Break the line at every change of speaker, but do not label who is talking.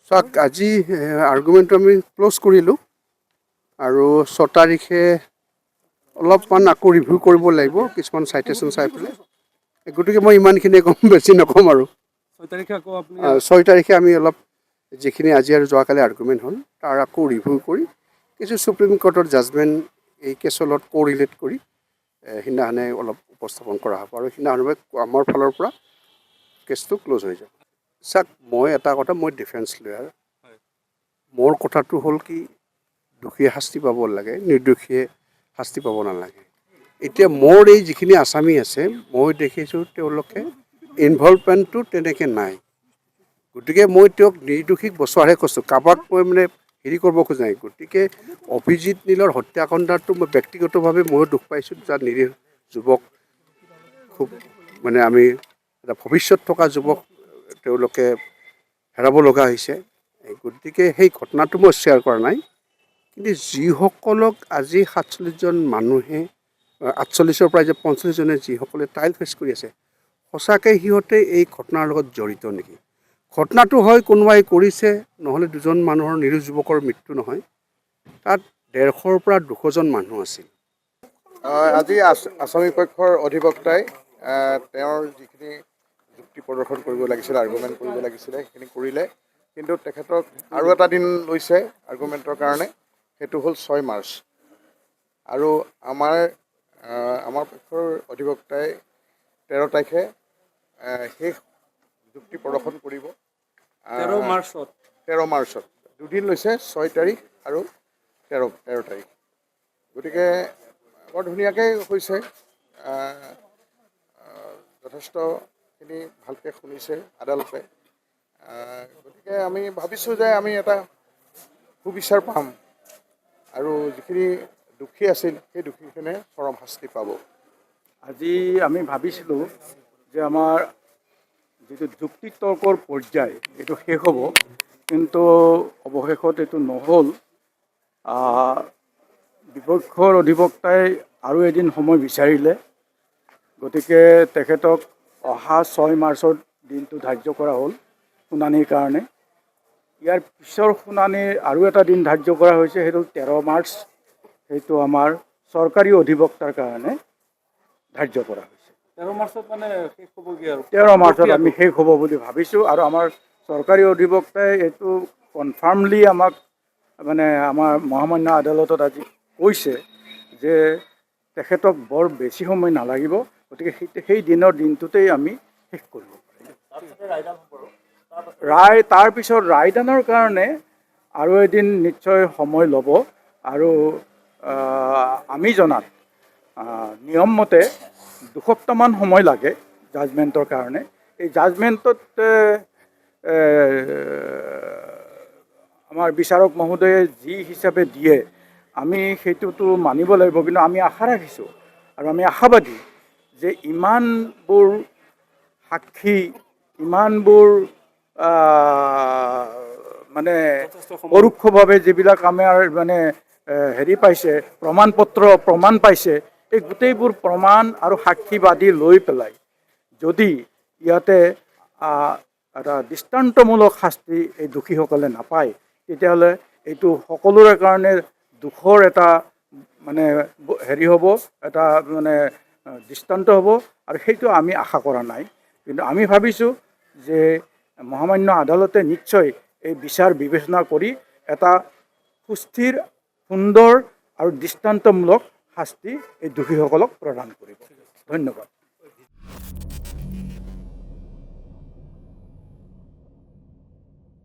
চাওক আজি আৰ্গুমেণ্টটো আমি ক্ল'জ কৰিলোঁ আৰু 6 তাৰিখে অলপমান আকৌ ৰিভিউ কৰিব লাগিব কিছুমান চাইটেশ্যন চাই পেলাই গতিকে মই ইমানখিনিয়ে ক'ম বেছি নক'ম আৰু 6 তাৰিখে আমি অলপ যিখিনি আজি আৰু যোৱাকালি আৰ্গুমেণ্ট হ'ল তাৰ আকৌ ৰিভিউ কৰি কিছু সুপ্ৰিম কোৰ্টৰ জাজমেণ্ট এই কেছৰ লগত কোৰিলেট কৰি সিদিনাখনে অলপ উপস্থাপন কৰা হ'ব আৰু সিদিনাখনে আমাৰ ফালৰ পৰা কেছটো ক্ল'জ হৈ যাব। চাওক মই এটা কথা মই ডিফেন্স লয়াৰ মোৰ কথাটো হ'ল কি দোষীয়ে শাস্তি পাব লাগে নিৰ্দোষীয়ে শাস্তি পাব নালাগে। এতিয়া মোৰ এই যিখিনি আসামী আছে মই দেখিছোঁ তেওঁলোকে ইনভলভমেণ্টটো তেনেকৈ নাই গতিকে মই তেওঁক নিৰ্দোষীক বচোৱাৰহে কৈছোঁ কাৰোবাক মই মানে হেৰি কৰিব খোজা নাই। গতিকে অভিজিত নীলৰ হত্যাকাণ্ডটো মই ব্যক্তিগতভাৱে ময়ো দুখ পাইছোঁ যাৰ নিৰীহ যুৱক খুব মানে আমি এটা ভৱিষ্যত থকা যুৱক তেওঁলোকে হেৰাব লগা হৈছে গতিকে সেই ঘটনাটো মই শ্বেয়াৰ কৰা নাই কিন্তু যিসকলক আজি 47জন মানুহে 48ৰ পৰা যে 45জনে যিসকলে ট্ৰায়েল ফেচ কৰি আছে সঁচাকৈ সিহঁতে এই ঘটনাৰ লগত জড়িত নেকি ঘটনাটো হয় কোনোবাই কৰিছে নহ'লে দুজন মানুহৰ নিৰীহ যুৱকৰ মৃত্যু নহয় তাত 150ৰ পৰা 200জন মানুহ আছিল।
আজি আসামী পক্ষৰ অধিবক্তাই তেওঁৰ যিখিনি যুক্তি প্ৰদৰ্শন কৰিব লাগিছিলে আৰ্গুমেণ্ট কৰিব লাগিছিলে সেইখিনি কৰিলে কিন্তু তেখেতক আৰু এটা দিন লৈছে আৰ্গুমেণ্টৰ কাৰণে সেইটো হ'ল 6 মাৰ্চ আৰু আমাৰ পক্ষৰ অধিবক্তাই 13 তাৰিখে শেষ যুক্তি প্ৰদৰ্শন কৰিব। 13 মাৰ্চত দুদিন লৈছে 6 তাৰিখ আৰু 13 তাৰিখ গতিকে বৰ ধুনীয়াকৈ হৈছে যথেষ্টখিনি ভালকৈ শুনিছে আদালতে গতিকে আমি ভাবিছোঁ যে আমি এটা সুবিচাৰ পাম আৰু যিখিনি দোষী আছিল সেই দোষীখিনিয়ে চৰম শাস্তি পাব।
আজি আমি ভাবিছিলোঁ যে আমাৰ যিটো যুক্তি তৰ্কৰ পৰ্যায় এইটো শেষ হ'ব কিন্তু অৱশেষত এইটো নহ'ল। বিপক্ষৰ অধিবক্তাই আৰু এদিন সময় বিচাৰিলে গতিকে তেখেতক অহা 6 মাৰ্চৰ দিনটো ধাৰ্য কৰা হ'ল শুনানিৰ কাৰণে। ইয়াৰ পিছৰ শুনানিৰ আৰু এটা দিন ধাৰ্য কৰা হৈছে সেইটো 13 মাৰ্চ সেইটো আমাৰ চৰকাৰী অধিবক্তাৰ কাৰণে ধাৰ্য কৰা হৈছে। 13 মাৰ্চত মানে শেষ হ'বগৈ আৰু 13 মাৰ্চত আমি শেষ হ'ব বুলি ভাবিছোঁ আৰু আমাৰ চৰকাৰী অধিবক্তাই এইটো কনফাৰ্মলি আমাক মানে আমাৰ মহামান্য আদালতত আজি কৈছে যে তেখেতক বৰ বেছি সময় নালাগিব গতিকে সেই দিনটোতেই আমি শেষ কৰিব পাৰিম। তাৰপিছত ৰায়দানৰ কাৰণে আৰু এদিন নিশ্চয় সময় ল'ব আৰু আমি জনাত নিয়মমতে 2 সপ্তাহমান সময় লাগে জাজমেণ্টৰ কাৰণে। এই জাজমেণ্টত আমাৰ বিচাৰক মহোদয়ে যি হিচাপে দিয়ে আমি সেইটোতো মানিব লাগিব কিন্তু আমি আশা ৰাখিছোঁ আৰু আমি আশাবাদী যে ইমানবোৰ সাক্ষী ইমানবোৰ মানে পৰোক্ষভাৱে যিবিলাক আমাৰ মানে হেৰি পাইছে প্ৰমাণ পাইছে এই গোটেইবোৰ প্ৰমাণ আৰু সাক্ষীবাদী লৈ পেলাই যদি ইয়াতে এটা দৃষ্টান্তমূলক শাস্তি এই দোষীসকলে নাপায় তেতিয়াহ'লে এইটো সকলোৰে কাৰণে দুখৰ এটা মানে হেৰি হ'ব এটা মানে দৃষ্টান্ত হ'ব আৰু সেইটো আমি আশা কৰা নাই কিন্তু আমি ভাবিছোঁ যে মহামান্য আদালতে নিশ্চয় এই বিচাৰ বিবেচনা কৰি এটা সুস্থিৰ সুন্দৰ আৰু দৃষ্টান্তমূলক শাস্তি এই দোষীসকলক প্ৰদান কৰিব। ধন্যবাদ।